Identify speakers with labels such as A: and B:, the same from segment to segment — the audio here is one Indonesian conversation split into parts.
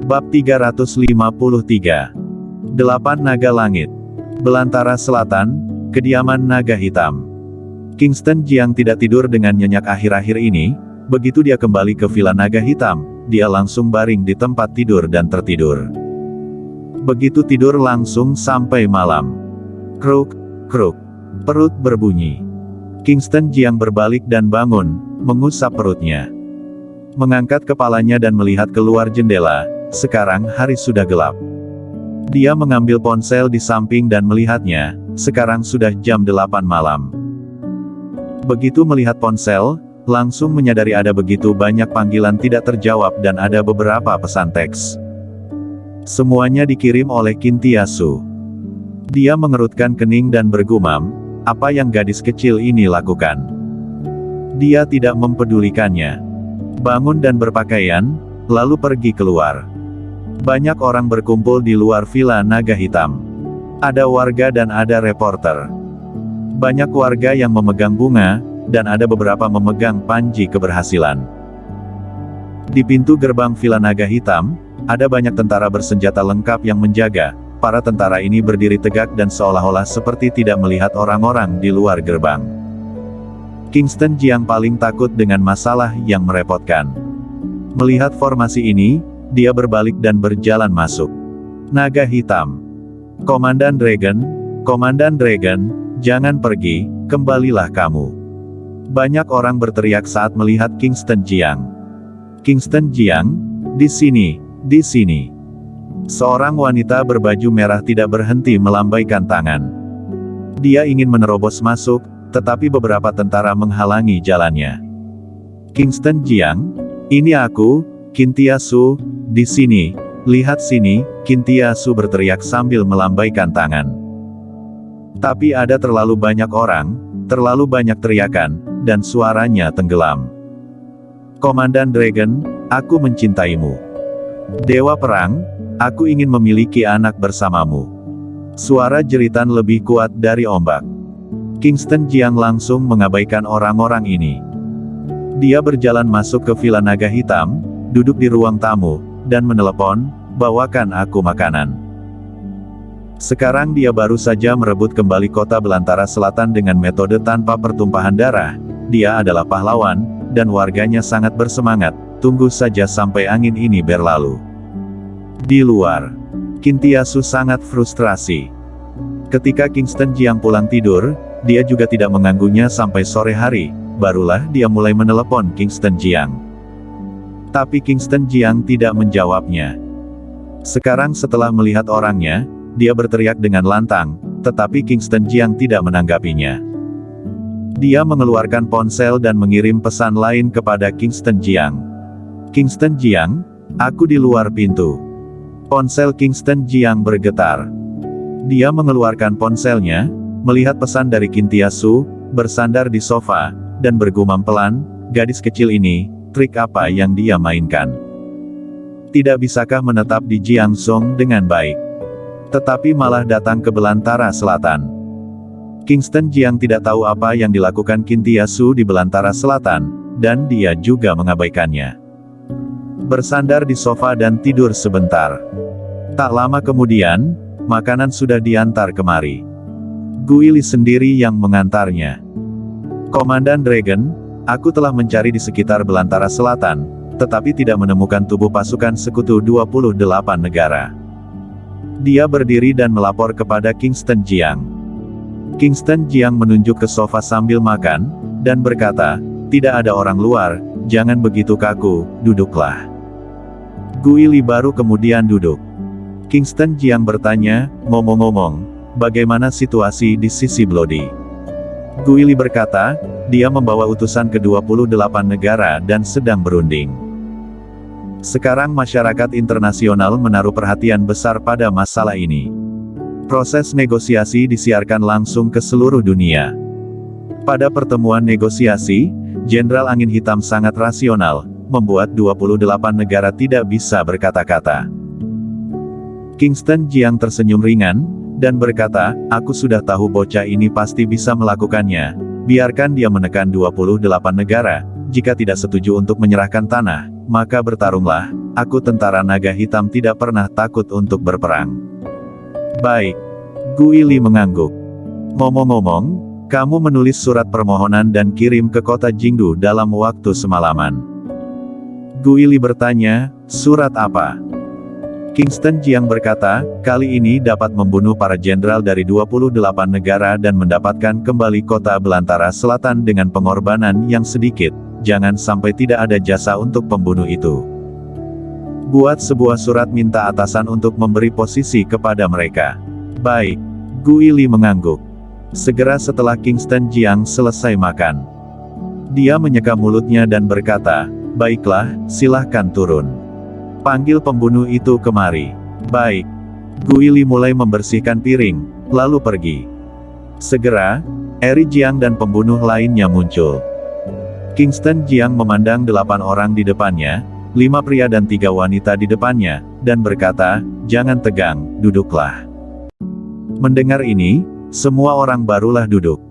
A: Bab 353. 8 Naga Langit. Belantara Selatan, kediaman naga hitam. Kingston Jiang tidak tidur dengan nyenyak akhir-akhir ini. Begitu dia kembali ke villa naga hitam, dia langsung baring di tempat tidur dan tertidur. Begitu tidur langsung sampai malam. Kruk, kruk. Perut berbunyi. Kingston Jiang berbalik dan bangun, mengusap perutnya. Mengangkat kepalanya dan melihat keluar jendela. Sekarang hari sudah gelap. Dia mengambil ponsel di samping dan melihatnya. Sekarang sudah jam 8 malam. Begitu melihat ponsel, langsung menyadari ada begitu banyak panggilan tidak terjawab dan ada beberapa pesan teks. Semuanya dikirim oleh Qin Tiasu. Dia mengerutkan kening dan bergumam, apa yang gadis kecil ini lakukan? Dia tidak mempedulikannya. Bangun dan berpakaian, lalu pergi keluar. Banyak orang berkumpul di luar villa naga hitam. Ada warga dan ada reporter. Banyak warga yang memegang bunga, dan ada beberapa memegang panji keberhasilan. Di pintu gerbang villa naga hitam, ada banyak tentara bersenjata lengkap yang menjaga. Para tentara ini berdiri tegak dan seolah-olah seperti tidak melihat orang-orang di luar gerbang. Kingston Jiang paling takut dengan masalah yang merepotkan. Melihat formasi ini, dia berbalik dan berjalan masuk. Naga hitam. Komandan Dragon, jangan pergi, kembalilah kamu. Banyak orang berteriak saat melihat Kingston Jiang. Kingston Jiang, di sini, di sini. Seorang wanita berbaju merah tidak berhenti melambaikan tangan. Dia ingin menerobos masuk, tetapi beberapa tentara menghalangi jalannya. Kingston Jiang, ini aku, Qin Tiasu, di sini, lihat sini, Qin Tiasu berteriak sambil melambaikan tangan. Tapi ada terlalu banyak orang, terlalu banyak teriakan, dan suaranya tenggelam. Komandan Dragon, aku mencintaimu. Dewa Perang, aku ingin memiliki anak bersamamu. Suara jeritan lebih kuat dari ombak. Kingston Jiang langsung mengabaikan orang-orang ini. Dia berjalan masuk ke villa naga hitam, duduk di ruang tamu, dan menelepon, bawakan aku makanan. Sekarang dia baru saja merebut kembali kota Belantara Selatan dengan metode tanpa pertumpahan darah. Dia adalah pahlawan, dan warganya sangat bersemangat. Tunggu saja sampai angin ini berlalu. Di luar, Qin Tiasu sangat frustrasi. Ketika Kingston Jiang pulang tidur, dia juga tidak mengganggunya sampai sore hari, barulah dia mulai menelepon Kingston Jiang. Tapi Kingston Jiang tidak menjawabnya. Sekarang setelah melihat orangnya, dia berteriak dengan lantang, tetapi Kingston Jiang tidak menanggapinya. Dia mengeluarkan ponsel dan mengirim pesan lain kepada Kingston Jiang. Kingston Jiang, aku di luar pintu. Ponsel Kingston Jiang bergetar. Dia mengeluarkan ponselnya, melihat pesan dari Qin Tiasu, bersandar di sofa, dan bergumam pelan, gadis kecil ini, trik apa yang dia mainkan? Tidak bisakah menetap di Jiangzhou dengan baik? Tetapi malah datang ke Belantara Selatan. Kingston Jiang tidak tahu apa yang dilakukan Qin Tiasu di Belantara Selatan, dan dia juga mengabaikannya. Bersandar di sofa dan tidur sebentar. Tak lama kemudian, makanan sudah diantar kemari. Guili sendiri yang mengantarnya. Komandan Dragon, aku telah mencari di sekitar Belantara Selatan, tetapi tidak menemukan tubuh pasukan sekutu 28 negara. Dia berdiri dan melapor kepada Kingston Jiang. Kingston Jiang menunjuk ke sofa sambil makan, dan berkata, tidak ada orang luar, jangan begitu kaku, duduklah. Guili baru kemudian duduk. Kingston Jiang bertanya, ngomong-ngomong, bagaimana situasi di sisi Bloody? Guili berkata, dia membawa utusan ke 28 negara dan sedang berunding. Sekarang masyarakat internasional menaruh perhatian besar pada masalah ini. Proses negosiasi disiarkan langsung ke seluruh dunia. Pada pertemuan negosiasi, Jenderal Angin Hitam sangat rasional, membuat 28 negara tidak bisa berkata-kata. Kingston Jiang tersenyum ringan, dan berkata, aku sudah tahu bocah ini pasti bisa melakukannya, biarkan dia menekan 28 negara, jika tidak setuju untuk menyerahkan tanah, maka bertarunglah, aku tentara naga hitam tidak pernah takut untuk berperang. Baik. Guili mengangguk. Ngomong-ngomong, kamu menulis surat permohonan dan kirim ke kota Jingdu dalam waktu semalaman. Guili bertanya, surat apa? Kingston Jiang berkata, kali ini dapat membunuh para jenderal dari 28 negara dan mendapatkan kembali kota Belantara Selatan dengan pengorbanan yang sedikit, jangan sampai tidak ada jasa untuk pembunuh itu. Buat sebuah surat minta atasan untuk memberi posisi kepada mereka. Baik. Guili mengangguk. Segera setelah Kingston Jiang selesai makan, dia menyeka mulutnya dan berkata, baiklah, silahkan turun. Panggil pembunuh itu kemari. Baik. Guili mulai membersihkan piring, lalu pergi. Segera, Eri Jiang dan pembunuh lainnya muncul. Kingston Jiang memandang 8 orang di depannya, 5 pria dan 3 wanita di depannya, dan berkata, jangan tegang, duduklah. Mendengar ini, semua orang barulah duduk.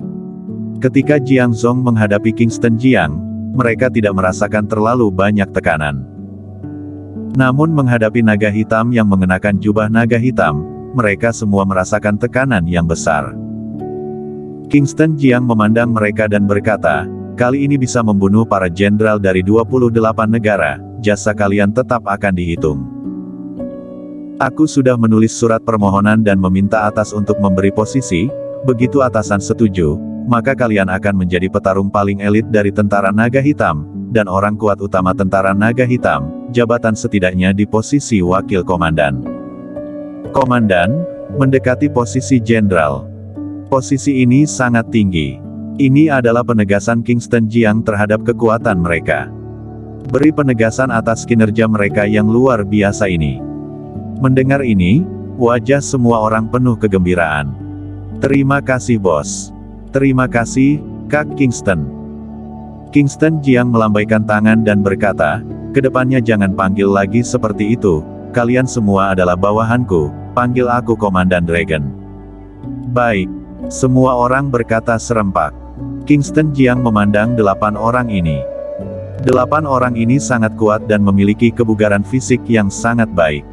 A: Ketika Jiang Zong menghadapi Kingston Jiang, mereka tidak merasakan terlalu banyak tekanan. Namun menghadapi naga hitam yang mengenakan jubah naga hitam, mereka semua merasakan tekanan yang besar. Kingston Jiang memandang mereka dan berkata, kali ini bisa membunuh para jenderal dari 28 negara, jasa kalian tetap akan dihitung. Aku sudah menulis surat permohonan dan meminta atas untuk memberi posisi, begitu atasan setuju, maka kalian akan menjadi petarung paling elit dari tentara naga hitam, dan orang kuat utama tentara naga hitam, jabatan setidaknya di posisi wakil komandan. Komandan, mendekati posisi jenderal. Posisi ini sangat tinggi. Ini adalah penegasan Kingston Jiang terhadap kekuatan mereka. Beri penegasan atas kinerja mereka yang luar biasa ini. Mendengar ini, wajah semua orang penuh kegembiraan. Terima kasih bos. Terima kasih, Kak Kingston. Kingston Jiang melambaikan tangan dan berkata, kedepannya jangan panggil lagi seperti itu, kalian semua adalah bawahanku, panggil aku Komandan Dragon. Baik. Semua orang berkata serempak. Kingston Jiang memandang 8 orang ini. 8 orang ini sangat kuat dan memiliki kebugaran fisik yang sangat baik.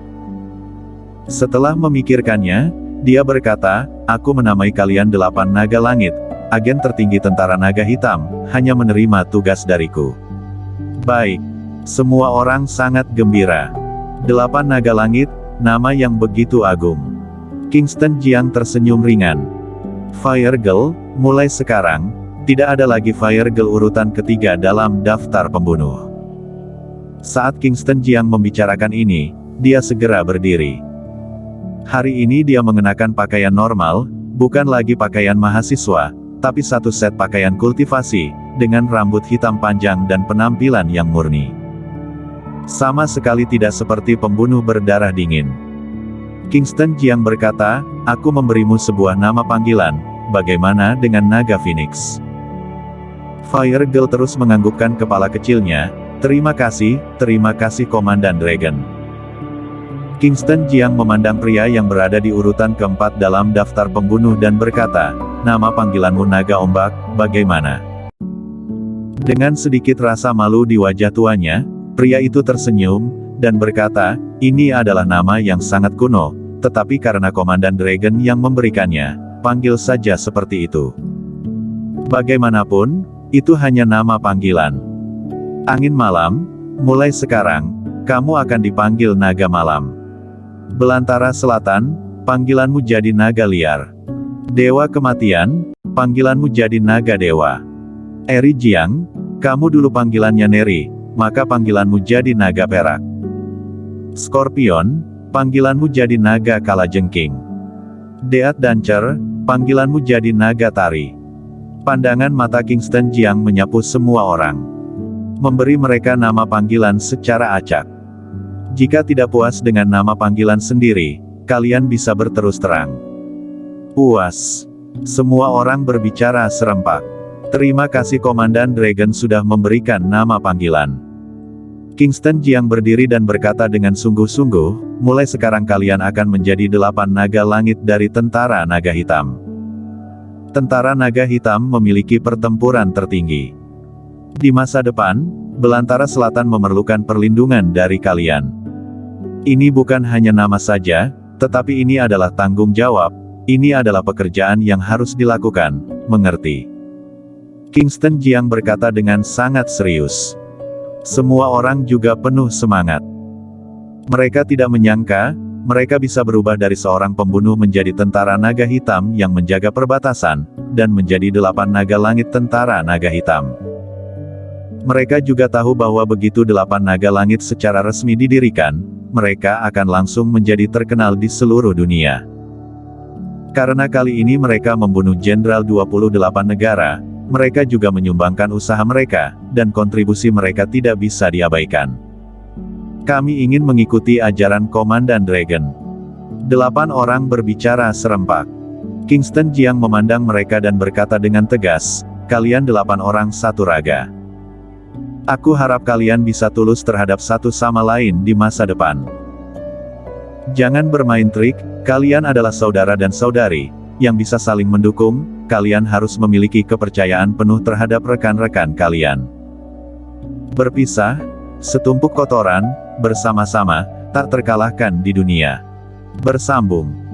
A: Setelah memikirkannya, dia berkata, aku menamai kalian 8 naga langit, agen tertinggi tentara naga hitam, hanya menerima tugas dariku. Baik. Semua orang sangat gembira. 8 naga langit, nama yang begitu agung. Kingston Jiang tersenyum ringan. Fire Girl, mulai sekarang, tidak ada lagi Fire Girl urutan ketiga dalam daftar pembunuh. Saat Kingston Jiang membicarakan ini, dia segera berdiri. Hari ini dia mengenakan pakaian normal, bukan lagi pakaian mahasiswa, tapi satu set pakaian kultivasi, dengan rambut hitam panjang dan penampilan yang murni. Sama sekali tidak seperti pembunuh berdarah dingin. Kingston Jiang berkata, aku memberimu sebuah nama panggilan, bagaimana dengan Naga Phoenix? Fire Girl terus menganggukkan kepala kecilnya, terima kasih Komandan Dragon. Kingston Jiang memandang pria yang berada di urutan keempat dalam daftar pembunuh dan berkata, nama panggilanmu Naga Ombak, bagaimana? Dengan sedikit rasa malu di wajah tuanya, pria itu tersenyum, dan berkata, ini adalah nama yang sangat kuno, tetapi karena Komandan Dragon yang memberikannya, panggil saja seperti itu. Bagaimanapun, itu hanya nama panggilan. Angin Malam, mulai sekarang, kamu akan dipanggil Naga Malam. Belantara Selatan, panggilanmu jadi Naga Liar. Dewa Kematian, panggilanmu jadi Naga Dewa. Eri Jiang, kamu dulu panggilannya Neri, maka panggilanmu jadi Naga Perak. Scorpion, panggilanmu jadi Naga Kalajengking. Deat Dancer, panggilanmu jadi Naga Tari. Pandangan mata Kingston Jiang menyapu semua orang. Memberi mereka nama panggilan secara acak. Jika tidak puas dengan nama panggilan sendiri, kalian bisa berterus terang. Puas. Semua orang berbicara serempak. Terima kasih Komandan Dragon sudah memberikan nama panggilan. Kingston Jiang berdiri dan berkata dengan sungguh-sungguh, mulai sekarang kalian akan menjadi 8 naga langit dari tentara naga hitam. Tentara naga hitam memiliki pertempuran tertinggi. Di masa depan, Belantara Selatan memerlukan perlindungan dari kalian. Ini bukan hanya nama saja, tetapi ini adalah tanggung jawab, ini adalah pekerjaan yang harus dilakukan, mengerti? Kingston Jiang berkata dengan sangat serius. Semua orang juga penuh semangat. Mereka tidak menyangka, mereka bisa berubah dari seorang pembunuh menjadi tentara naga hitam yang menjaga perbatasan, dan menjadi 8 naga langit tentara naga hitam. Mereka juga tahu bahwa begitu 8 naga langit secara resmi didirikan, mereka akan langsung menjadi terkenal di seluruh dunia. Karena kali ini mereka membunuh jenderal 28 negara, mereka juga menyumbangkan usaha mereka, dan kontribusi mereka tidak bisa diabaikan. Kami ingin mengikuti ajaran Komandan Dragon. 8 orang berbicara serempak. Kingston Jiang memandang mereka dan berkata dengan tegas, kalian 8 orang satu raga. Aku harap kalian bisa tulus terhadap satu sama lain di masa depan. Jangan bermain trik, kalian adalah saudara dan saudari, yang bisa saling mendukung, kalian harus memiliki kepercayaan penuh terhadap rekan-rekan kalian. Berpisah, setumpuk kotoran, bersama-sama, tak terkalahkan di dunia. Bersambung.